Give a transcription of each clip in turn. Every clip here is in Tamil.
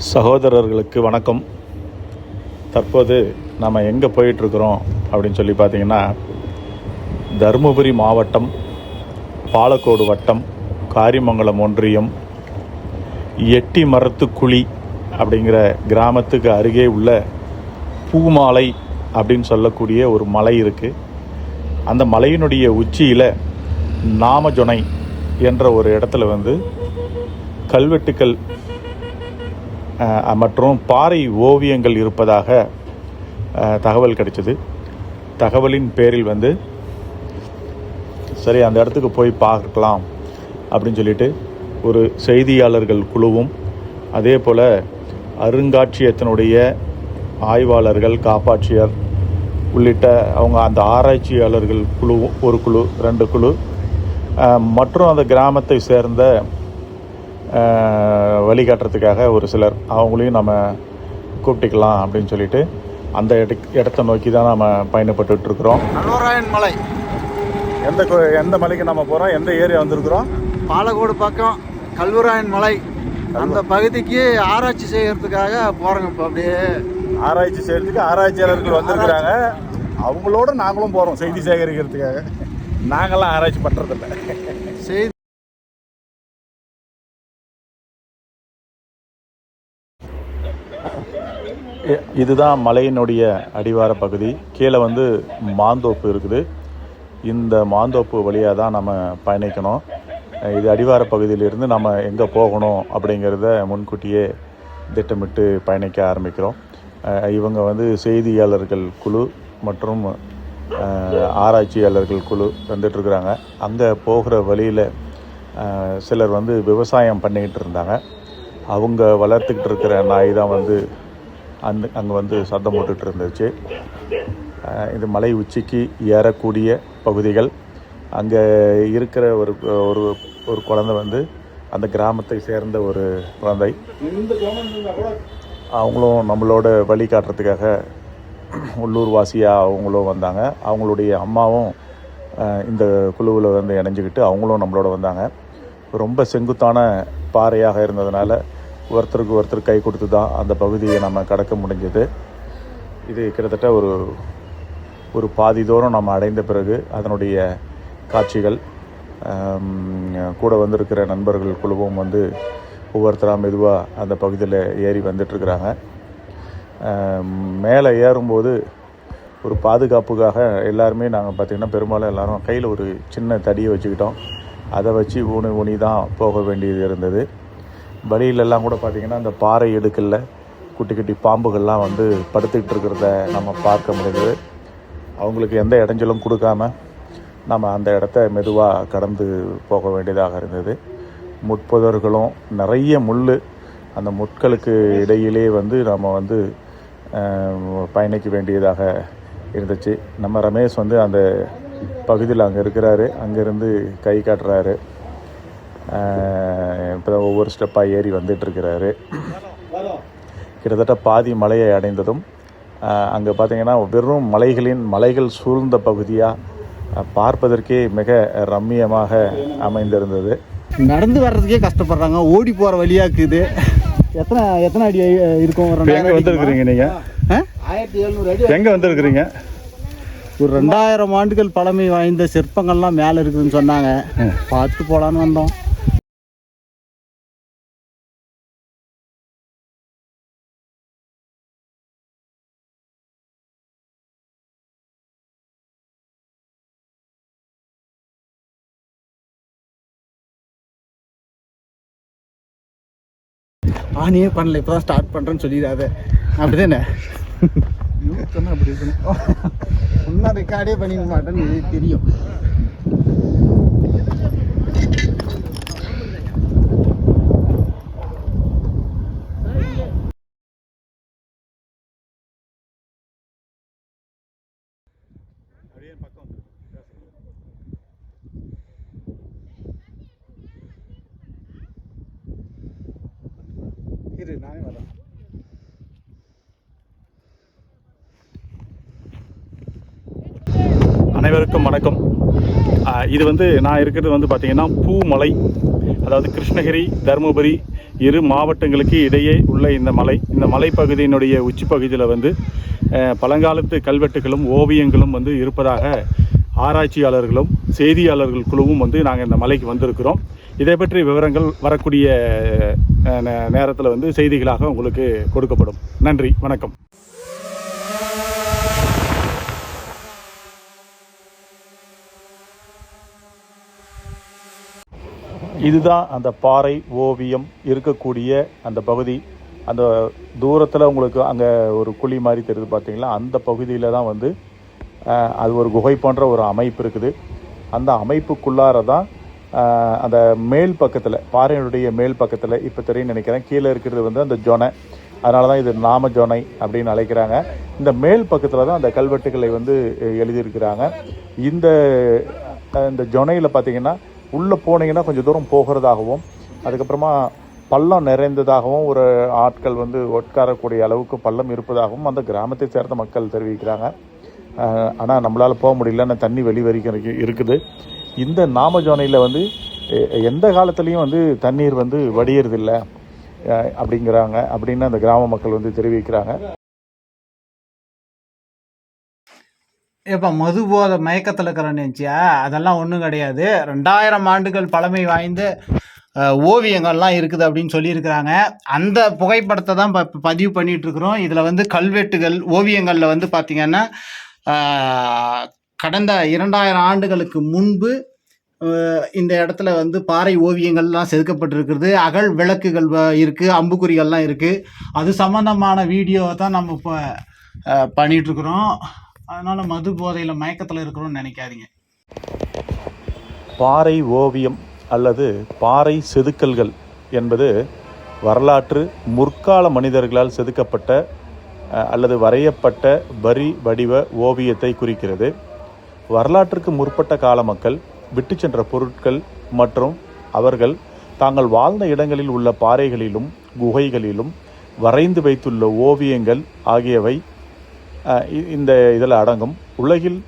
சகோதரர்களுக்கு வணக்கம். தற்போது நம்ம எங்கே போயிட்டுருக்குறோம் அப்படின்னு சொல்லி பார்த்தீங்கன்னா, தருமபுரி மாவட்டம், பாலக்கோடு வட்டம், காரிமங்கலம் ஒன்றியம், எட்டி மரத்து குழி அப்படிங்கிற கிராமத்துக்கு அருகே உள்ள பூமாலை அப்படின்னு சொல்லக்கூடிய ஒரு மலை இருக்குது. அந்த மலையினுடைய உச்சியில் நாமஜொனை என்ற ஒரு இடத்துல கல்வெட்டுக்கள் மற்றும் பாறை ஓவியங்கள் இருப்பதாக தகவல் கிடைச்சது. தகவலின் பேரில் சரி அந்த இடத்துக்கு போய் பார்க்கலாம் அப்படின்னு சொல்லிட்டு ஒரு செய்தியாளர்கள் குழுவும், அதே போல் அருங்காட்சியகத்தினுடைய ஆய்வாளர்கள், காப்பாட்சியர் உள்ளிட்ட அவங்க அந்த ஆராய்ச்சியாளர்கள் குழுவும், ஒரு குழு 2 குழு, மற்றும் அந்த கிராமத்தை சேர்ந்த வழிகாட்டுறதுக்காக ஒரு சிலர், அவங்களையும் நம்ம கூப்பிட்டுக்கலாம் அப்படின்னு சொல்லிட்டு அந்த இடத்த நோக்கி தான் நம்ம பயணப்பட்டுருக்குறோம். கல்வராயன் மலை. எந்த மலைக்கு நம்ம போகிறோம்? எந்த ஏரியா வந்திருக்கிறோம்? பாலக்கோடு பக்கம் கல்வராயன் மலை. அந்த பகுதிக்கு ஆராய்ச்சி செய்கிறதுக்காக போகிறோங்க. இப்போ அப்படியே ஆராய்ச்சி செய்கிறதுக்கு ஆராய்ச்சியாளர்கள் வந்திருக்கிறாங்க. அவங்களோட நாங்களும் போகிறோம் செய்தி சேகரிக்கிறதுக்காக. நாங்கள்லாம் ஆராய்ச்சி பண்ணுறதில்ல. செய்தி இதுதான் மலையினுடைய அடிவார பகுதி. கீழே மாந்தோப்பு இருக்குது. இந்த மாந்தோப்பு வழியாக தான் நம்ம பயணிக்கணும். இது அடிவார பகுதியிலிருந்து நம்ம எங்கே போகணும் அப்படிங்கிறத முன்கூட்டியே திட்டமிட்டு பயணிக்க ஆரம்பிக்கிறோம். இவங்க செய்தியாளர்கள் குழு மற்றும் ஆராய்ச்சியாளர்கள் குழு வந்துட்டுருக்குறாங்க. அங்கே போகிற வழியில் சிலர் விவசாயம் பண்ணிக்கிட்டு இருந்தாங்க. அவங்க வளர்த்துக்கிட்டு இருக்கிற நாய் தான் அங்கே சத்தம் போட்டுட்டு இருந்துச்சு. இது மலை உச்சிக்கு ஏறக்கூடிய பகுதிகள். அங்கே இருக்கிற ஒரு குழந்தை அந்த கிராமத்தை சேர்ந்த ஒரு குழந்தை. அவங்களும் நம்மளோட வழி காட்டுறதுக்காக உள்ளூர் வாசியாக அவங்களும் வந்தாங்க. அவங்களுடைய அம்மாவும் இந்த குழுவில் இணைஞ்சிக்கிட்டு அவங்களும் நம்மளோட வந்தாங்க. ரொம்ப செங்குத்தான பாறையாக இருந்ததுனால ஒருத்தருக்கு ஒருத்தர் கை கொடுத்து தான் அந்த பகுதியை நம்ம கடக்க முடிஞ்சது. இது கிட்டத்தட்ட ஒரு பாதி தூரம் நம்ம அடைந்த பிறகு அதனுடைய காட்சிகள், கூட வந்திருக்கிற நண்பர்கள் குழுவும் ஒவ்வொருத்தராக மெதுவாக அந்த பகுதியில் ஏறி வந்துட்டுருக்குறாங்க. மேலே ஏறும்போது ஒரு பாதுகாப்புக்காக எல்லாருமே நாங்கள் பார்த்திங்கன்னா பெரும்பாலும் எல்லோரும் கையில் ஒரு சின்ன தடியை வச்சுக்கிட்டோம். அதை வச்சு ஊனி தான் போக வேண்டியது இருந்தது. வழியிலெல்லாம் கூட பார்த்திங்கன்னா அந்த பாறை இடுக்கல்ல குட்டி குட்டி பாம்புகள்லாம் படுத்துக்கிட்டு இருக்கிறத நம்ம பார்க்க முடியுது. அவங்களுக்கு எந்த இடைஞ்சலும் கொடுக்காம நம்ம அந்த இடத்த மெதுவாக கடந்து போக வேண்டியதாக இருந்தது. முட்புதர்களும் நிறைய முள், அந்த முட்களுக்கு இடையிலே நம்ம பயணிக்க வேண்டியதாக இருந்துச்சு. நம்ம ரமேஷ் அந்த பகுதியில் அங்கே இருக்கிறாரு. அங்கேருந்து கை காட்டுறாரு. இப்போ தான் ஒவ்வொரு ஸ்டெப்பாக ஏறி வந்துட்டுருக்கிறாரு. கிட்டத்தட்ட பாதி மலையை அடைந்ததும் அங்கே பார்த்திங்கன்னா வெறும் மலைகள் சூழ்ந்த பகுதியாக பார்ப்பதற்கே மிக ரம்மியமாக அமைந்திருந்தது. நடந்து வர்றதுக்கே கஷ்டப்படுறாங்க. ஓடி போகிற வழியாக இருக்குது. எத்தனை அடி இருக்கும்? எங்கே வந்துருக்குறீங்க நீங்கள்? 1700 அடி. எங்கே வந்துருக்குறீங்க? ஒரு 2000 ஆண்டுகள் பழமை வாய்ந்த சிற்பங்கள்லாம் மேலே இருக்குதுன்னு சொன்னாங்க. பார்த்து போகலான்னு வந்தோம். ஆனியே பண்ணல, இப்போ தான் ஸ்டார்ட் பண்ணுறேன்னு சொல்லிடாத. அப்படி தானே சொன்னால் அப்படி இருக்கணும். இன்னும் ரெக்கார்டே பண்ணிக்க மாட்டேன்னு தெரியும். நானே வரேன். அனைவருக்கும் வணக்கம். இது நான் இருக்கிறது பார்த்திங்கன்னா பூமலை, அதாவது கிருஷ்ணகிரி தருமபுரி இரு மாவட்டங்களுக்கு இடையே உள்ள இந்த மலைப்பகுதியினுடைய உச்சி பகுதியில் பழங்காலத்து கல்வெட்டுகளும் ஓவியங்களும் இருப்பதாக ஆராய்ச்சியாளர்களும் செய்தியாளர்கள் குழுவும் நாங்கள் இந்த மலைக்கு வந்திருக்கிறோம். இதை பற்றி விவரங்கள் வரக்கூடிய நேரத்தில் செய்திகளாக உங்களுக்கு கொடுக்கப்படும். நன்றி, வணக்கம். இதுதான் அந்த பாறை ஓவியம் இருக்கக்கூடிய அந்த பகுதி. அந்த தூரத்தில் உங்களுக்கு அங்கே ஒரு குழி மாதிரி தெரியுது பார்த்தீங்களா, அந்த பகுதியில் தான் அது ஒரு குகை போன்ற ஒரு அமைப்பு இருக்குது. அந்த அமைப்புக்குள்ளார தான் அந்த மேல் பக்கத்தில், பாறையினுடைய மேல் பக்கத்தில் இப்போ தெரியும் நினைக்கிறேன், கீழே இருக்கிறது அந்த ஜொனை. அதனால தான் இது நாம ஜொனை அப்படின்னு அழைக்கிறாங்க. இந்த மேல் பக்கத்தில் தான் அந்த கல்வெட்டுகளை எழுதியிருக்கிறாங்க. இந்த ஜொனையில் பார்த்தீங்கன்னா உள்ளே போனீங்கன்னா கொஞ்சம் தூரம் போகிறதாகவும், அதுக்கப்புறமா பள்ளம் நிறைந்ததாகவும், ஒரு ஆட்கள் உட்காரக்கூடிய அளவுக்கு பள்ளம் இருப்பதாகவும் அந்த கிராமத்தை சேர்ந்த மக்கள் தெரிவிக்கிறாங்க. ஆனால் நம்மளால் போக முடியலன்னு தண்ணி வெளிவரிக்க இருக்குது. இந்த நாமஜோனையில் எந்த காலத்துலேயும் தண்ணீர் வடியறதில்லை அப்படிங்கிறாங்க அப்படின்னு அந்த கிராம மக்கள் தெரிவிக்கிறாங்க. இப்போ மது போதை மயக்கத்தில் இருக்கிறேன்னு நினச்சியா? அதெல்லாம் ஒன்றும் கிடையாது. 2000 ஆண்டுகள் பழமை வாய்ந்த ஓவியங்கள்லாம் இருக்குது அப்படின்னு சொல்லியிருக்கிறாங்க. அந்த புகைப்படத்தை தான் இப்போ பதிவு பண்ணிகிட்ருக்குறோம். இதில் கல்வெட்டுகள் ஓவியங்களில் பார்த்திங்கன்னா கடந்த 2000 ஆண்டுகளுக்கு முன்பு இந்த இடத்துல பாறை ஓவியங்கள்லாம் செதுக்கப்பட்டிருக்கிறது. அகல் விளக்குகள் இருக்குது, அம்புக்குறிகள்லாம் இருக்குது. அது சம்மந்தமான வீடியோவை தான் நம்ம இப்போ பண்ணிகிட்ருக்குறோம். அதனால் மது போதையில் மயக்கத்தில் இருக்கிறோன்னு நினைக்காதீங்க. பாறை ஓவியம் அல்லது பாறை செதுக்கல்கள் என்பது வரலாற்று முற்கால மனிதர்களால் செதுக்கப்பட்ட அல்லது வரையப்பட்ட வரி வடிவ ஓவியத்தை குறிக்கிறது. வரலாற்றுக்கு முற்பட்ட கால மக்கள் விட்டு சென்ற பொருட்கள் மற்றும் அவர்கள் தாங்கள் வாழ்ந்த இடங்களில் உள்ள பாறைகளிலும் குகைகளிலும் வரைந்து வைத்துள்ள ஓவியங்கள் ஆகியவை இந்த இதில் அடங்கும். உலகில்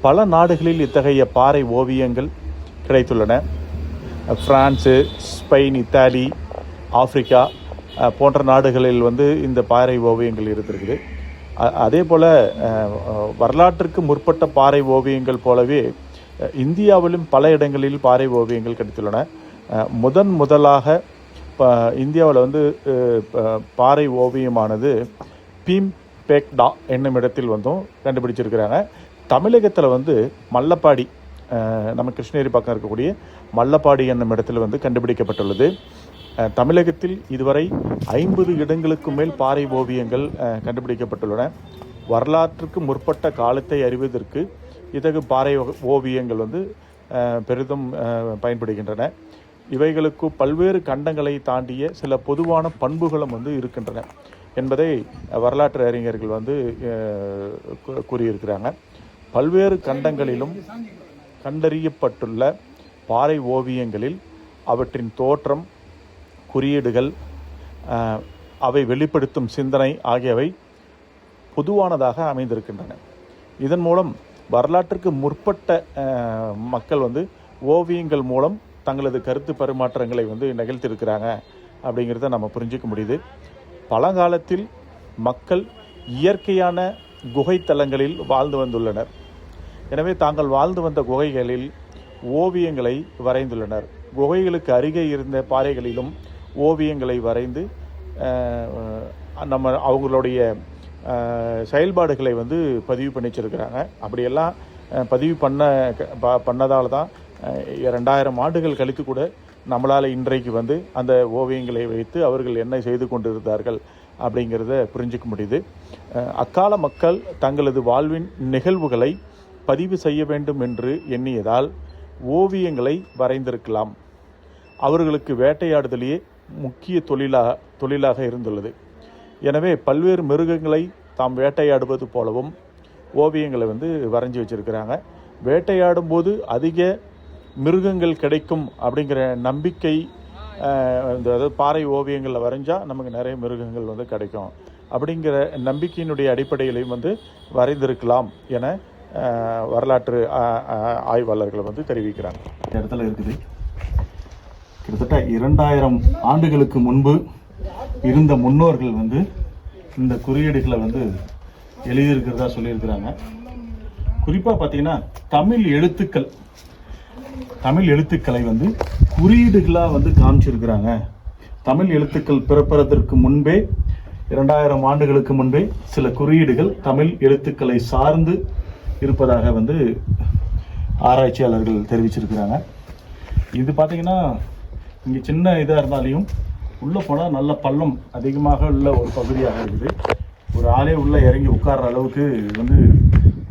பல நாடுகளில் இத்தகைய பாறை ஓவியங்கள் கிடைத்துள்ளன. பிரான்ஸு, ஸ்பெயின், இத்தாலி, ஆப்பிரிக்கா போன்ற நாடுகளில் இந்த பாறை ஓவியங்கள் இருந்திருக்குது. அதே போல் வரலாற்றுக்கு முற்பட்ட பாறை ஓவியங்கள் போலவே இந்தியாவிலும் பல இடங்களில் பாறை ஓவியங்கள் கிடைத்துள்ளன. முதலாக இந்தியாவில் பாறை ஓவியமானது பீம்பேக்டா என்னும் இடத்தில் கண்டுபிடிச்சிருக்கிறாங்க. தமிழகத்தில் மல்லப்பாடி, நம்ம கிருஷ்ணகிரி பக்கம் இருக்கக்கூடிய மல்லப்பாடி என்னும் இடத்தில் கண்டுபிடிக்கப்பட்டுள்ளது. தமிழகத்தில் இதுவரை 50 இடங்களுக்கு மேல் பாறை ஓவியங்கள் கண்டுபிடிக்கப்பட்டுள்ளன. வரலாற்றுக்கு முற்பட்ட காலத்தை அறிவதற்கு இத்தகைய பாறை ஓவியங்கள் பெரிதும் பயன்படுகின்றன. இவைகளுக்கு பல்வேறு கண்டங்களை தாண்டிய சில பொதுவான பண்புகளும் இருக்கின்றன என்பதை வரலாற்று அறிஞர்கள் கூறியிருக்கிறாங்க. பல்வேறு கண்டங்களிலும் கண்டறியப்பட்டுள்ள பாறை ஓவியங்களில் அவற்றின் தோற்றம், குறியீடுகள், அவை வெளிப்படுத்தும் சிந்தனை ஆகியவை பொதுவானதாக அமைந்திருக்கின்றன. இதன் மூலம் வரலாற்றுக்கு முற்பட்ட மக்கள் ஓவியங்கள் மூலம் தங்களது கருத்து பரிமாற்றங்களை நிகழ்த்தியிருக்கிறாங்க அப்படிங்கிறத நம்ம புரிஞ்சிக்க முடியுது. பழங்காலத்தில் மக்கள் இயற்கையான குகைத்தலங்களில் வாழ்ந்து வந்துள்ளனர். எனவே தாங்கள் வாழ்ந்து வந்த குகைகளில் ஓவியங்களை வரைந்துள்ளனர். குகைகளுக்கு அருகே இருந்த பாறைகளிலும் ஓவியங்களை வரைந்து அவங்களுடைய செயல்பாடுகளை பதிவு பண்ணி வச்சிருக்கிறாங்க. அப்படியெல்லாம் பதிவு பண்ணதால் தான் 2000 ஆண்டுகள் கழித்து கூட நம்மளால் இன்றைக்கு அந்த ஓவியங்களை வைத்து அவர்கள் என்ன செய்து கொண்டிருந்தார்கள் அப்படிங்கிறத புரிஞ்சிக்க முடியுது. அக்கால மக்கள் தங்களது வாழ்வின் நிகழ்வுகளை பதிவு செய்ய வேண்டும் என்று எண்ணியதால் ஓவியங்களை வரைந்திருக்கலாம். அவர்களுக்கு வேட்டையாடுதலையே முக்கிய தொழிலாக இருந்துள்ளது. எனவே பல்வேறு மிருகங்களை தாம் வேட்டையாடுவது போலவும் ஓவியங்களை வரைஞ்சி வச்சிருக்கிறாங்க. வேட்டையாடும் போது அதிக மிருகங்கள் கிடைக்கும் அப்படிங்கிற நம்பிக்கை, அதாவது பாறை ஓவியங்களில் வரைஞ்சால் நமக்கு நிறைய மிருகங்கள் கிடைக்கும் அப்படிங்கிற நம்பிக்கையினுடைய அடிப்படையிலையும் வரைந்திருக்கலாம் என வரலாற்று ஆய்வாளர்கள் வந்து தெரிவிக்கிறாங்க. இந்த இடத்துல இருக்குது கிட்டத்தட்ட 2000 ஆண்டுகளுக்கு முன்பு இருந்த முன்னோர்கள் வந்து இந்த குறியீடுகளை வந்து எழுதியிருக்கிறதா சொல்லியிருக்கிறாங்க. குறிப்பாக பார்த்தீங்கன்னா தமிழ் எழுத்துக்களை வந்து குறியீடுகளாக வந்து காமிச்சிருக்கிறாங்க. தமிழ் எழுத்துக்கள் பிறப்பதற்கு முன்பே 2000 ஆண்டுகளுக்கு முன்பே சில குறியீடுகள் தமிழ் எழுத்துக்களை சார்ந்து இருப்பதாக வந்து ஆராய்ச்சியாளர்கள் தெரிவிச்சிருக்கிறாங்க. இது பார்த்தீங்கன்னா இங்கே சின்ன இதாக இருந்தாலையும் உள்ளே போனால் நல்ல பள்ளம் அதிகமாக உள்ள ஒரு பகுதியாக இருக்குது. ஒரு ஆளே உள்ளே இறங்கி உட்கார்ற அளவுக்கு வந்து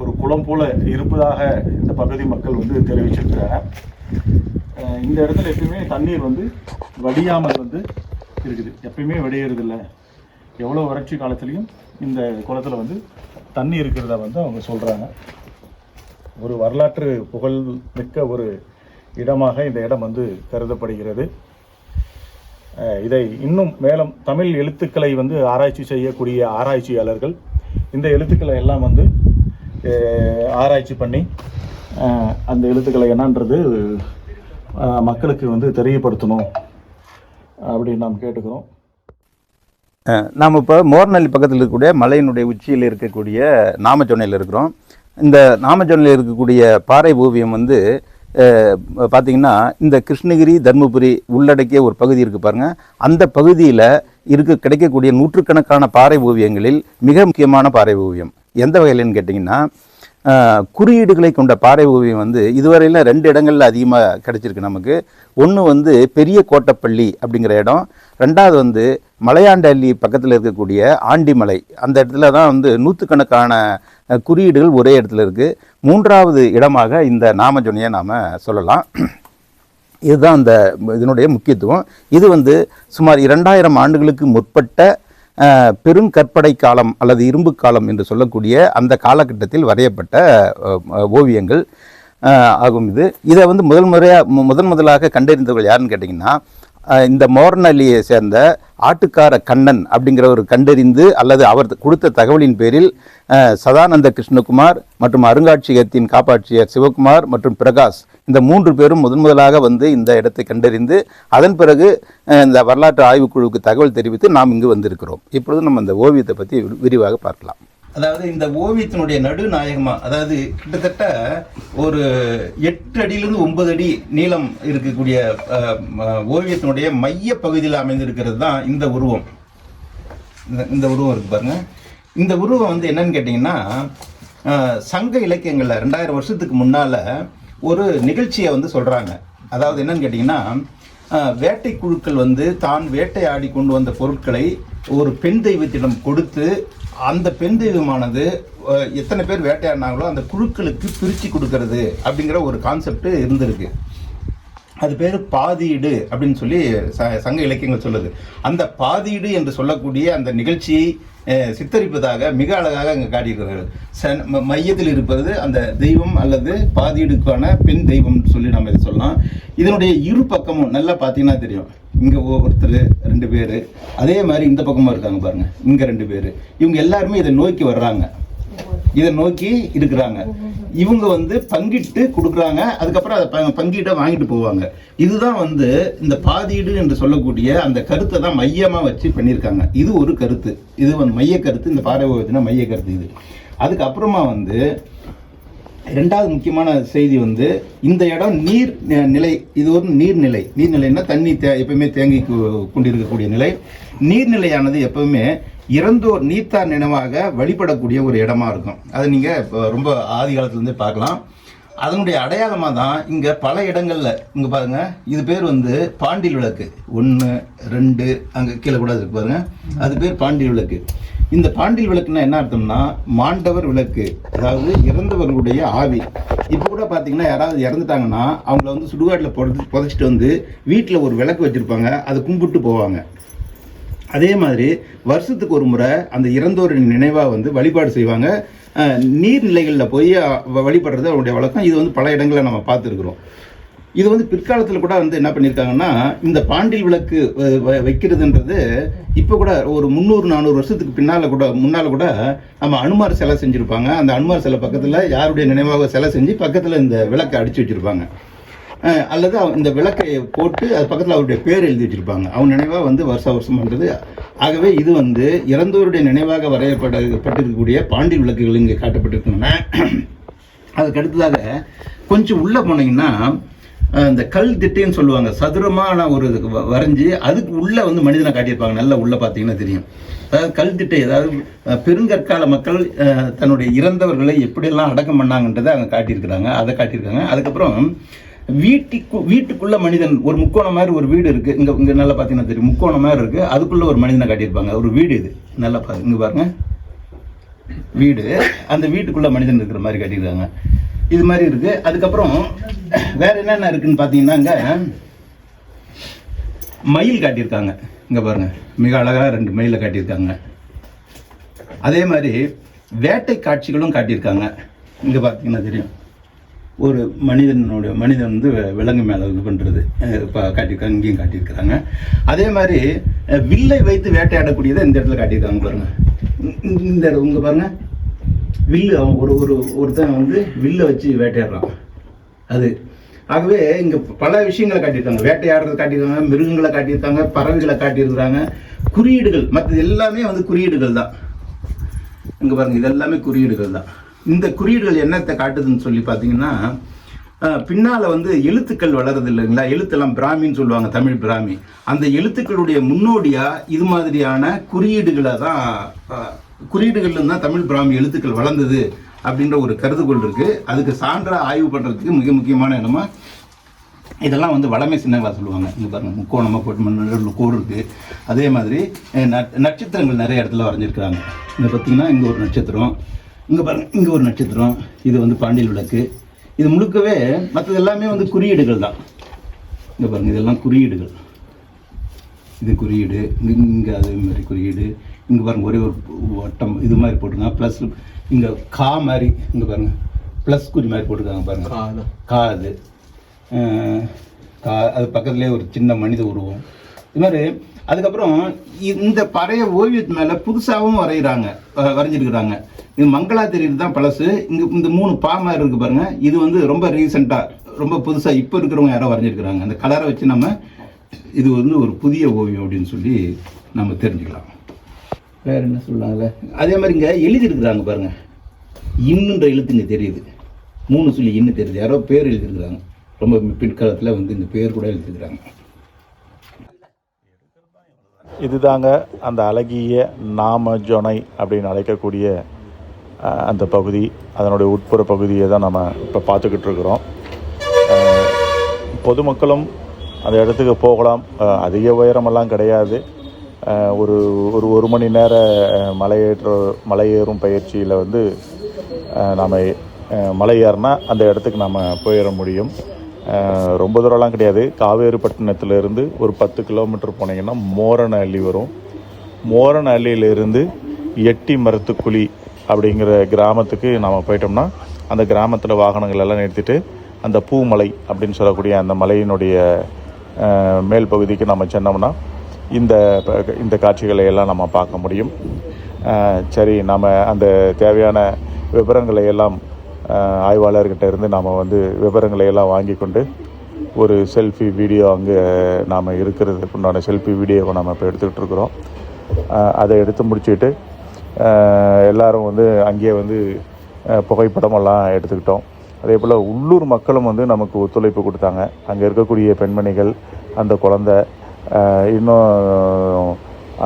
ஒரு குளம் போல இருப்பதாக இந்த பகுதி மக்கள் வந்து தெரிவிச்சிருக்கிறாங்க. இந்த இடத்துல எப்பயுமே தண்ணீர் வந்து வடியாமல் வந்து இருக்குது, எப்பயுமே வடியறதில்லை. எவ்வளோ வறட்சி காலத்துலேயும் இந்த குளத்தில் வந்து தண்ணி இருக்கிறதா வந்து அவங்க சொல்கிறாங்க. ஒரு வரலாற்று புகழ் மிக்க ஒரு இடமாக இந்த இடம் வந்து கருதப்படுகிறது. இதை இன்னும் மேலும் தமிழ் எழுத்துக்களை வந்து ஆராய்ச்சி செய்யக்கூடிய ஆராய்ச்சியாளர்கள் இந்த எழுத்துக்களை எல்லாம் வந்து ஆராய்ச்சி பண்ணி அந்த எழுத்துக்களை என்னன்றது மக்களுக்கு வந்து தெரியப்படுத்தணும் அப்படின்னு நாம் கேட்டுக்கிறோம். நாம் இப்போ மோர்நல்லி பக்கத்தில் இருக்கக்கூடிய மலையினுடைய உச்சியில் இருக்கக்கூடிய நாமச்சொன்னையில் இருக்கிறோம். இந்த நாமச்சொன்னையில் இருக்கக்கூடிய பாறை ஓவியம் வந்து பார்த்திங்கன்னா இந்த கிருஷ்ணகிரி தர்மபுரி உள்ளடக்கிய ஒரு பகுதி இருக்குது பாருங்கள். அந்த பகுதியில் கிடைக்கக்கூடிய நூற்றுக்கணக்கான பாறை ஓவியங்களில் மிக முக்கியமான பாறை ஓவியம் எந்த வகையிலன்னு கேட்டிங்கன்னா, குறியீடுகளை கொண்ட பாறை ஓவியம் வந்து இதுவரையில் 2 இடங்களில் அதிகமாக கிடச்சிருக்கு நமக்கு. ஒன்று வந்து பெரிய கோட்டப்பள்ளி அப்படிங்கிற இடம், ரெண்டாவது வந்து மலையாண்டள்ளி பக்கத்தில் இருக்கக்கூடிய ஆண்டிமலை. அந்த இடத்துல தான் வந்து நூற்றுக்கணக்கான குறியீடுகள் ஒரே இடத்துல இருக்குது. 3வது இடமாக இந்த நாமச்சொன்னையை நாம் சொல்லலாம். இதுதான் அந்த இதனுடைய முக்கியத்துவம். இது வந்து சுமார் 2000 ஆண்டுகளுக்கு முற்பட்ட பெருங்கற்படை காலம் அல்லது இரும்பு காலம் என்று சொல்லக்கூடிய அந்த காலகட்டத்தில் வரையப்பட்ட ஓவியங்கள் ஆகும். இதை வந்து முதலாக கண்டறிந்தவர்கள் யாருன்னு கேட்டிங்கன்னா, இந்த மோர்நல்லியை சேர்ந்த ஆட்டுக்கார கண்ணன் அப்படிங்கிறவர் கண்டறிந்து அல்லது அவர் கொடுத்த தகவலின் பேரில் சதானந்த கிருஷ்ணகுமார் மற்றும் அருங்காட்சியகத்தின் காப்பாட்சியர் சிவகுமார் மற்றும் பிரகாஷ் இந்த 3 பேரும் முதலாக வந்து இந்த இடத்தை கண்டறிந்து அதன் பிறகு இந்த வரலாற்று ஆய்வுக்குழுவுக்கு தகவல் தெரிவித்து நாம் இங்கு வந்திருக்கிறோம். இப்பொழுது நம்ம இந்த ஓவியத்தை பற்றி விரிவாக பார்க்கலாம். அதாவது இந்த ஓவியத்தினுடைய நடுநாயகமா, அதாவது கிட்டத்தட்ட ஒரு 8 அடியிலிருந்து 9 அடி நீளம் இருக்கக்கூடிய ஓவியத்தினுடைய மைய பகுதியில் அமைந்திருக்கிறது தான் இந்த உருவம். இந்த உருவம் இருக்கு பாருங்க. இந்த உருவம் வந்து என்னன்னு கேட்டிங்கன்னா, சங்க இலக்கியங்களில் 2000 வருஷத்துக்கு முன்னால் ஒரு நிகழ்ச்சியை வந்து சொல்கிறாங்க. அதாவது என்னன்னு கேட்டிங்கன்னா, வேட்டை குழுக்கள் வந்து தான் வேட்டையாடி கொண்டு வந்த பொருட்களை ஒரு பெண் தெய்வத்திடம் கொடுத்து அந்த பெண் தெய்வமானது எத்தனை பேர் வேட்டையாடினாங்களோ அந்த குழுக்களுக்கு பிரித்து கொடுக்கறது அப்படிங்கிற ஒரு கான்செப்ட் இருந்திருக்கு. அது பேர் பாதீடு அப்படின்னு சொல்லி சங்க இலக்கியங்கள் சொல்லுது. அந்த பாதீடு என்று சொல்லக்கூடிய அந்த நிகழ்ச்சியை சித்தரிப்பதாக மிக அழகாக அங்கே காட்டியிருக்கிறார்கள். மையத்தில் இருப்பது அந்த தெய்வம் அல்லது பாதீடுக்கான பெண் தெய்வம் சொல்லி நம்ம இதை சொல்லலாம். இதனுடைய இரு பக்கமும் நல்லா பார்த்தீங்கன்னா தெரியும். இங்கே ஒருத்தர் 2 பேர், அதே மாதிரி இந்த பக்கமும் இருக்காங்க பாருங்க, இங்கே 2 பேர். இவங்க எல்லாருமே இதை நோக்கி வர்றாங்க, இதை நோக்கி இருக்கிறாங்க. இவங்க வந்து பங்கிட்டு கொடுக்குறாங்க, அதுக்கப்புறம் அதை பங்கிட்ட வாங்கிட்டு போவாங்க. இதுதான் வந்து இந்த பாதீடு என்று சொல்லக்கூடிய அந்த கருத்தை தான் மையமாக வச்சு பண்ணியிருக்காங்க. இது ஒரு கருத்து, இது வந்து மைய கருத்து, இந்த பாறை ஓவியத்தின மைய கருத்து இது. அதுக்கப்புறமா வந்து 2வது முக்கியமான செய்தி வந்து இந்த இடம் நீர் நிலை. இது ஒரு நீர்நிலை. நீர்நிலைன்னா தண்ணி எப்பவுமே தேங்கி கொண்டிருக்கக்கூடிய நிலை. நீர்நிலையானது எப்பவுமே இறந்தோர் நீத்தார் நினைவாக வழிபடக்கூடிய ஒரு இடமா இருக்கும். அதை நீங்கள் ரொம்ப ஆதி காலத்துலேருந்தே பார்க்கலாம். அதனுடைய அடையாளமாக தான் இங்கே பல இடங்களில் இங்கே பாருங்கள், இது பேர் வந்து பாண்டில் விளக்கு. 1 2 அங்கே கீழே கூட இருக்கு பாருங்க, அது பேர் பாண்டில் விளக்கு. இந்த பாண்டில் விளக்குன்னா என்ன அர்த்தம்னா மாண்டவர் விளக்கு, அதாவது இறந்தவர்களுடைய ஆவி. இப்போ கூட பார்த்தீங்கன்னா யாராவது இறந்துட்டாங்கன்னா அவங்கள வந்து சுடுகாட்டில் புதைச்சிட்டு வந்து வீட்டில் ஒரு விளக்கு வச்சுருப்பாங்க, அதை கும்பிட்டு போவாங்க. அதே மாதிரி வருஷத்துக்கு ஒரு முறை அந்த இறந்தோரின் நினைவாக வந்து வழிபாடு செய்வாங்க. நீர்நிலைகளில் போய் வழிபடுறது அவருடைய வழக்கம். இது வந்து பல இடங்களில் நம்ம பார்த்துருக்குறோம். இது வந்து பிற்காலத்தில் கூட வந்து என்ன பண்ணியிருக்காங்கன்னா, இந்த பாண்டில் விளக்கு வைக்கிறதுன்றது இப்போ கூட ஒரு 300-400 வருஷத்துக்கு முன்னால் கூட நம்ம அனுமார் சிலை செஞ்சுருப்பாங்க. அந்த அனுமார் சிலை பக்கத்தில் யாருடைய நினைவாக சிலை செஞ்சு பக்கத்தில் இந்த விளக்கை அடித்து வச்சுருப்பாங்க. அல்லது இந்த விளக்கை போட்டு அது பக்கத்தில் அவருடைய பேர் எழுதி வச்சுருப்பாங்க. அவங்க நினைவாக வந்து வருஷம் பண்ணுறது. ஆகவே இது வந்து இறந்தோருடைய நினைவாக வரையப்பட்டிருக்கக்கூடிய பாண்டில் விளக்குகள் இங்கே காட்டப்பட்டிருக்குன்னா, அதுக்கு அடுத்ததாக கொஞ்சம் உள்ளே போனீங்கன்னா இந்த கல் திட்டைன்னு சொல்லுவாங்க. சதுரமான ஒரு வரைஞ்சி அதுக்கு உள்ளே வந்து மனிதனை காட்டியிருப்பாங்க. நல்லா உள்ளே பார்த்தீங்கன்னா தெரியும். அதாவது கல் திட்டை, அதாவது பெருங்கற்கால மக்கள் தன்னுடைய இறந்தவர்களை எப்படியெல்லாம் அடக்கம் பண்ணாங்கன்றதை அவங்க காட்டியிருக்கிறாங்க. அதை காட்டியிருக்காங்க. அதுக்கப்புறம் வீட்டுக்குள்ள மனிதன் ஒரு முக்கோணம் மாதிரி ஒரு வீடு இருக்குது. இங்கே நல்லா பார்த்தீங்கன்னா தெரியும், முக்கோணம் மாதிரி இருக்குது. அதுக்குள்ளே ஒரு மனிதனை காட்டியிருப்பாங்க. ஒரு வீடு இது நல்லா இங்கே பாருங்க, வீடு. அந்த வீட்டுக்குள்ளே மனிதன் இருக்கிற மாதிரி காட்டியிருக்காங்க. இது மாதிரி இருக்குது. அதுக்கப்புறம் வேற என்னென்ன இருக்குன்னு பார்த்தீங்கன்னா, இங்கே மயில் காட்டியிருக்காங்க. இங்கே பாருங்க, மிக அழகாக 2 மயிலை காட்டியிருக்காங்க. அதே மாதிரி வேட்டை காட்சிகளும் காட்டியிருக்காங்க. இங்கே பார்த்தீங்கன்னா தெரியும், ஒரு மனிதன் வந்து விலங்கு மேலே இது பண்ணுறது காட்டியிருக்காங்க. இங்கேயும் காட்டியிருக்கிறாங்க. அதே மாதிரி வில்லை வைத்து வேட்டையாடக்கூடியதை இந்த இடத்துல காட்டியிருக்காங்க பாருங்க. இந்த இங்கே பாருங்க, வில்லு ஒருத்தன் வந்து வில்லை வச்சு வேட்டையாடுறான் அது. ஆகவே இங்கே பல விஷயங்களை காட்டியிருக்காங்க. வேட்டையாடுறது காட்டியிருக்காங்க, மிருகங்களை காட்டியிருக்காங்க, பறவைகளை காட்டியிருக்கிறாங்க. குறியீடுகள் மற்றது எல்லாமே வந்து குறியீடுகள் தான். இங்கே பாருங்க, இது எல்லாமே குறியீடுகள் தான். இந்த குறியீடுகள் என்னத்தை காட்டுதுன்னு சொல்லி பார்த்தீங்கன்னா, பின்னால் வந்து எழுத்துக்கள் வளருது இல்லைங்களா? எழுத்தெல்லாம் பிராமின்னு சொல்லுவாங்க, தமிழ் பிராமி. அந்த எழுத்துக்களுடைய முன்னோடியாக இது மாதிரியான குறியீடுகளை தான், குறியீடுகள்ல தான் தமிழ் பிராமி எழுத்துக்கள் வளர்ந்தது அப்படின்ற ஒரு கருதுகோள் இருக்குது. அதுக்கு சான்றா ஆய்வு பண்ணுறதுக்கு மிக முக்கியமான இடமா இதெல்லாம் வந்து வளமை சின்னங்களாக சொல்லுவாங்க. இங்கே பாருங்கள், முக்கோணமாக போட்டு நடுவில் கோடு இருக்குது. அதே மாதிரி நட்சத்திரங்கள் நிறைய இடத்துல வரைஞ்சிருக்கிறாங்க. இங்கே பார்த்தீங்கன்னா இங்கே ஒரு நட்சத்திரம், இங்கே பாருங்கள் இங்கே ஒரு நட்சத்திரம். இது வந்து பாண்டியல் விளக்கு. இது முழுக்கவே மற்றது எல்லாமே வந்து குறியீடுகள் தான். இங்கே பாருங்கள், இதெல்லாம் குறியீடுகள். இது குறியீடு, இங்கே அதே மாதிரி குறியீடு. இங்கே பாருங்கள், ஒரே ஒரு வட்டம் இது மாதிரி போட்டுருங்க. ப்ளஸ் இங்கே கா மாதிரி, இங்கே பாருங்கள் ப்ளஸ் குறி மாதிரி போட்டிருக்காங்க பாருங்கள். கா அது அது பக்கத்துலேயே ஒரு சின்ன மனித உருவம் இது மாதிரி. அதுக்கப்புறம் இந்த பழைய ஓவியத்து மேலே புதுசாகவும் வரைஞ்சிருக்கிறாங்க. இது மங்களா தெரியுது தான் பழசு. இங்கே இந்த 3 பா மாதிரி இருக்குது பாருங்கள். இது வந்து ரொம்ப ரீசெண்டாக, ரொம்ப புதுசாக இப்போ இருக்கிறவங்க யாரோ வரைஞ்சிருக்கிறாங்க. அந்த கலரை வச்சு நம்ம இது வந்து ஒரு புதிய ஓவியம் அப்படின்னு சொல்லி நம்ம தெரிஞ்சுக்கலாம். வேறு என்ன சொல்லுவாங்கல்ல, அதே மாதிரி இங்கே எழுதியிருக்கிறாங்க பாருங்கள். இன்னுன்ற எழுத்து இங்கே தெரியுது, 3 சொல்லி இன்னும் தெரியுது. யாரோ பேர் எழுதியிருக்கிறாங்க. ரொம்ப பிற்காலத்தில் வந்து இந்த பேர் கூட எழுதியிருக்கிறாங்க. இதுதாங்க அந்த அழகிய நாமஜொனை அப்படின்னு அழைக்கக்கூடிய அந்த பகுதி. அதனுடைய உட்புற பகுதியை தான் நம்ம இப்போ பார்த்துக்கிட்டு இருக்கிறோம். பொதுமக்களும் அந்த இடத்துக்கு போகலாம். அதிக உயரமெல்லாம் கிடையாது. ஒரு மணி நேர மலையேறும் பயிற்சியில் வந்து நாம் மலை ஏறினா அந்த இடத்துக்கு நம்ம போயிட முடியும். ரொம்ப தூரம்லாம் கிடையாது. காவேரிப்பட்டினத்திலிருந்து ஒரு 10 கிலோமீட்டர் போனீங்கன்னா மோரனஹள்ளி வரும். மோரனஹள்ளியிலிருந்து எட்டி மரத்துக்குழி அப்படிங்கிற கிராமத்துக்கு நாம் போயிட்டோம்னா அந்த கிராமத்தில் வாகனங்கள் எல்லாம் நிறுத்திட்டு அந்த பூமலை அப்படின்னு சொல்லக்கூடிய அந்த மலையினுடைய மேல் பகுதிக்கு நம்ம சென்னோம்னா இந்த காட்சிகளை எல்லாம் நம்ம பார்க்க முடியும். சரி, நாம் அந்த தேவையான விவரங்களை எல்லாம் ஆய்வாளர்கிட்ட இருந்து நாம் வந்து விவரங்களை எல்லாம் வாங்கி கொண்டு ஒரு செல்ஃபி வீடியோ அங்கே நாம் இருக்கிறதுக்கு உண்டான செல்ஃபி வீடியோவை நம்ம இப்போ எடுத்துக்கிட்டு இருக்கிறோம். அதை எடுத்து முடிச்சுட்டு எல்லோரும் வந்து அங்கேயே வந்து புகைப்படமெல்லாம் எடுத்துக்கிட்டோம். அதே போல் உள்ளூர் மக்களும் வந்து நமக்கு ஒத்துழைப்பு கொடுத்தாங்க. அங்கே இருக்கக்கூடிய பெண்மணிகள், அந்த குழந்தை, இன்னும்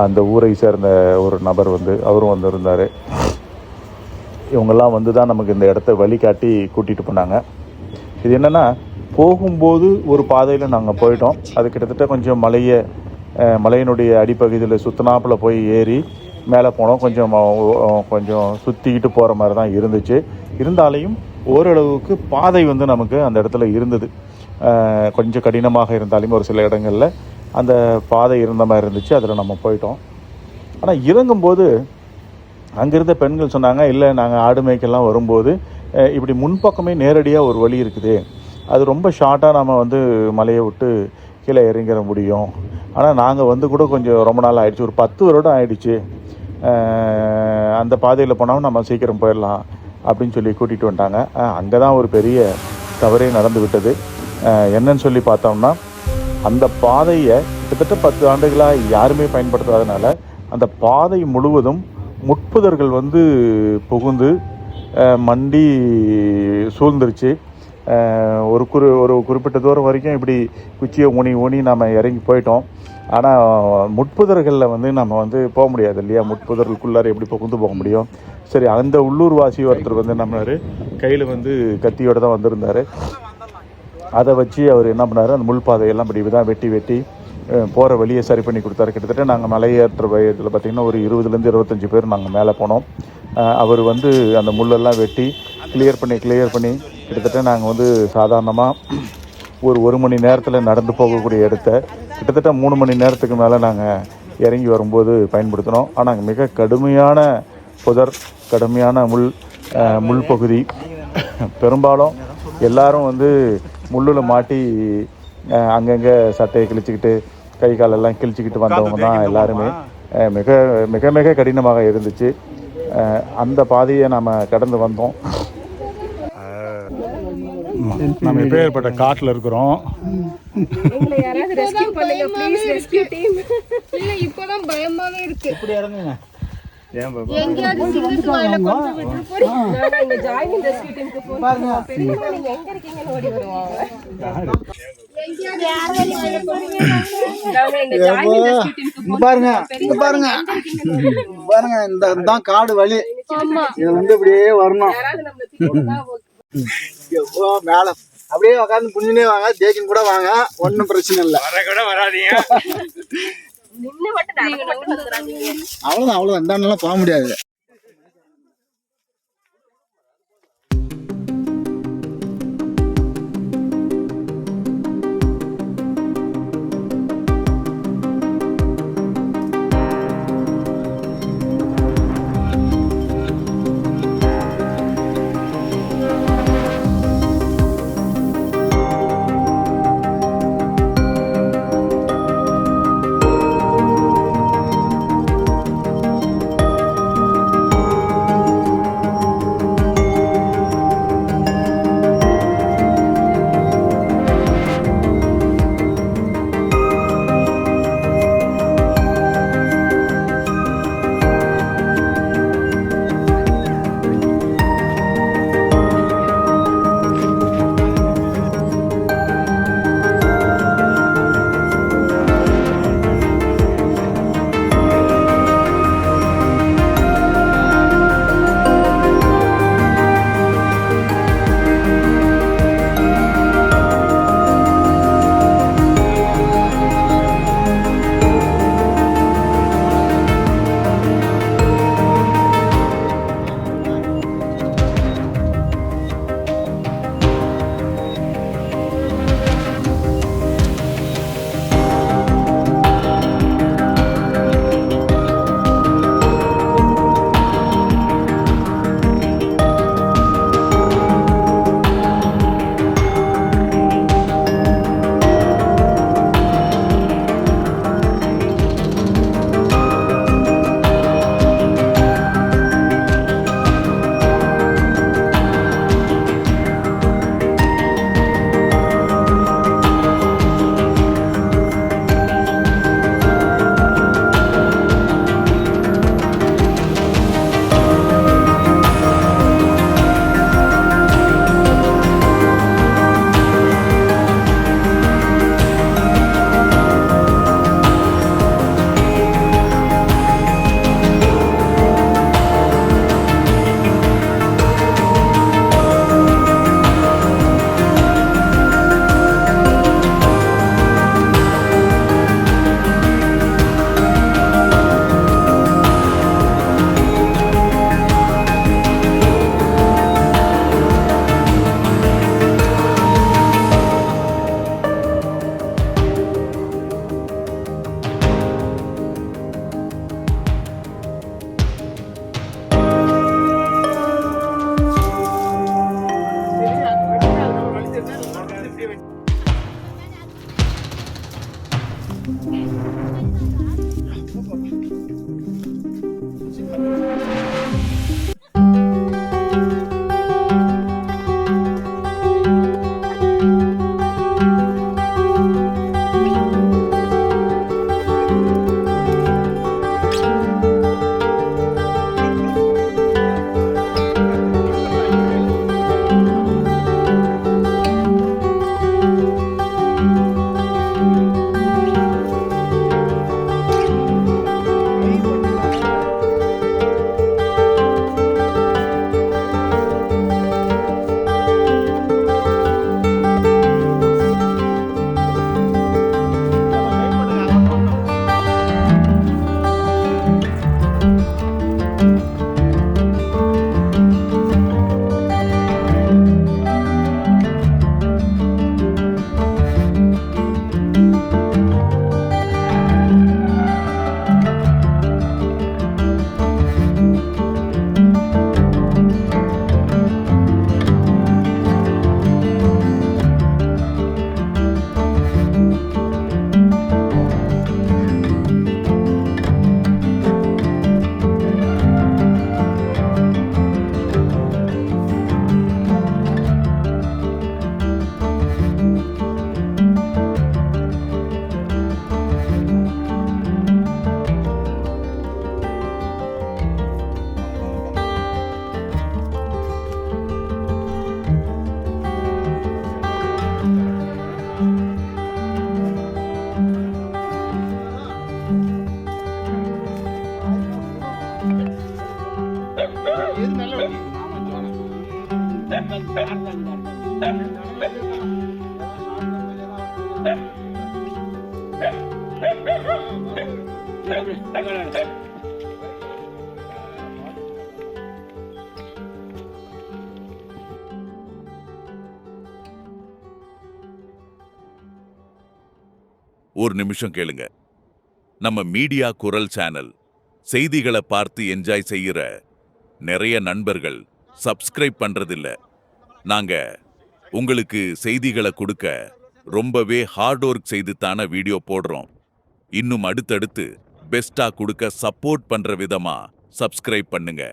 அந்த ஊரை சேர்ந்த ஒரு நபர் வந்து அவரும் வந்திருந்தார். இவங்கெல்லாம் வந்து தான் நமக்கு இந்த இடத்த வழிகாட்டி கூட்டிகிட்டு போனாங்க. இது என்னென்னா, போகும்போது ஒரு பாதையில் நாங்கள் போயிட்டோம். அது கிட்டத்தட்ட கொஞ்சம் மலையினுடைய அடிப்பகுதியில் சுத்தினாப்பில் போய் ஏறி மேலே போனோம். கொஞ்சம் சுற்றிக்கிட்டு போகிற மாதிரி தான் இருந்துச்சு. இருந்தாலையும் ஓரளவுக்கு பாதை வந்து நமக்கு அந்த இடத்துல இருந்தது. கொஞ்சம் கடினமாக இருந்தாலும் ஒரு சில இடங்களில் அந்த பாதை இருந்த மாதிரி இருந்துச்சு. அதில் நம்ம போயிட்டோம். ஆனால் இறங்கும்போது அங்கிருந்த பெண்கள் சொன்னாங்க, இல்லை நாங்கள் ஆடு மேய்க்கெல்லாம் வரும்போது இப்படி முன்பக்கமே நேரடியாக ஒரு வழி இருக்குது, அது ரொம்ப ஷார்ட்டாக நம்ம வந்து மலையை விட்டு கீழே இறங்கிட முடியும். ஆனால் நாங்கள் வந்து கூட கொஞ்சம் ரொம்ப நாள் ஆயிடுச்சு, ஒரு 10 வருடம் ஆயிடுச்சு. அந்த பாதையில் போனாலும் நம்ம சீக்கிரம் போயிடலாம் அப்படின்னு சொல்லி கூட்டிகிட்டு வந்துட்டாங்க. அங்கே தான் ஒரு பெரிய தவறே நடந்து விட்டது. என்னன்னு சொல்லி பார்த்தோம்னா, அந்த பாதையை கிட்டத்தட்ட 10 ஆண்டுகளாக யாருமே பயன்படுத்தாதனால அந்த பாதை முழுவதும் முட்புதர்கள் வந்து புகுந்து மண்டி சூழ்ந்துருச்சு. ஒரு குறிப்பிட்ட தூரம் வரைக்கும் இப்படி குச்சியை ஊனி நாம் இறங்கி போயிட்டோம். ஆனால் முட்புதர்களில் வந்து நம்ம வந்து போக முடியாது இல்லையா, முட்புதர்களுக்குள்ளார எப்படி புகுந்து போக முடியும். சரி, அந்த உள்ளூர்வாசி ஒருத்தர் வந்து நம்மளார் கையில் வந்து கத்தியோடு தான் வந்திருந்தார். அதை வச்சு அவர் என்ன பண்ணார், அந்த முள் பாதையெல்லாம் இப்படி தான் வெட்டி போகிற வழியை சரி பண்ணி கொடுத்தாரு. கிட்டத்தட்ட நாங்கள் மலையேற்ற வயதில் பார்த்திங்கன்னா ஒரு 20 to 25 பேர் நாங்கள் மேலே போனோம். அவர் வந்து அந்த முள்ளெல்லாம் வெட்டி கிளியர் பண்ணி கிட்டத்தட்ட நாங்கள் வந்து சாதாரணமாக ஒரு 1 மணி நேரத்தில் நடந்து போகக்கூடிய இடத்த கிட்டத்தட்ட 3 மணி நேரத்துக்கு மேலே நாங்கள் இறங்கி வரும்போது பயன்படுத்தினோம். ஆனால் மிக கடுமையான புதர், கடுமையான முள் பகுதி. பெரும்பாலும் எல்லாரும் வந்து முள்ளில் மாட்டி அங்கங்கே சட்டையை கிழிச்சிக்கிட்டு கை காலெல்லாம் கிழிச்சிக்கிட்டு வந்தவங்க தான் எல்லாருமே. மிக மிக மிக கடினமாக இருந்துச்சு. அந்த பாதையை நாம் கடந்து வந்தோம். நம்ம எப்பேற்பட்ட காட்டில் இருக்கிறோம். எங்களை யாராவது ரெஸ்கியூ பண்ணுங்க ப்ளீஸ், ரெஸ்கியூ டீம். இல்ல இப்போதான் பயமாவே இருக்கு. இப்படி இறங்குங்க. எங்கயாவது சிங்கத்து வாயில கொண்டு விட்டு போறீங்க. நான் இங்க ஜாயின் ரெஸ்கியூ டீமுக்கு போறேன். பாருங்க பெரியம்மா நீங்க எங்க இருக்கீங்கன்னு ஓடி வருவாங்க. எங்கயாவது யாராவது வாயில போறீங்க. நான் இங்க ஜாயின் ரெஸ்கியூ டீமுக்கு பாருங்க பாருங்க, இந்த தான் காடு வழி. இது வந்து இப்படியே வரணும். யாராவது நம்மள திட்டுனா மேல அப்படியே உட்காந்து புண்ணினே வாங்க, தேக்கின் கூட வாங்க, ஒன்றும் பிரச்சனை இல்லை. நின்னு மட்டும் நடந்து மட்டும் வந்துறாதீங்க. அவ்வளவுதான் இந்த போக முடியாது. ஒரு நிமிஷம் கேளுங்க. நம்ம மீடியா குரல் சேனல் செய்திகளை பார்த்து என்ஜாய் செய்யற நிறைய நண்பர்கள் சப்ஸ்கிரைப் பண்றதில்ல. நாங்க உங்களுக்கு செய்திகளை கொடுக்க ரொம்பவே ஹார்ட் ஒர்க் செய்து தான வீடியோ போடுறோம். இன்னும் அடுத்தடுத்து பெஸ்டா கொடுக்க சப்போர்ட் பண்ற விதமா சப்ஸ்கிரைப் பண்ணுங்க.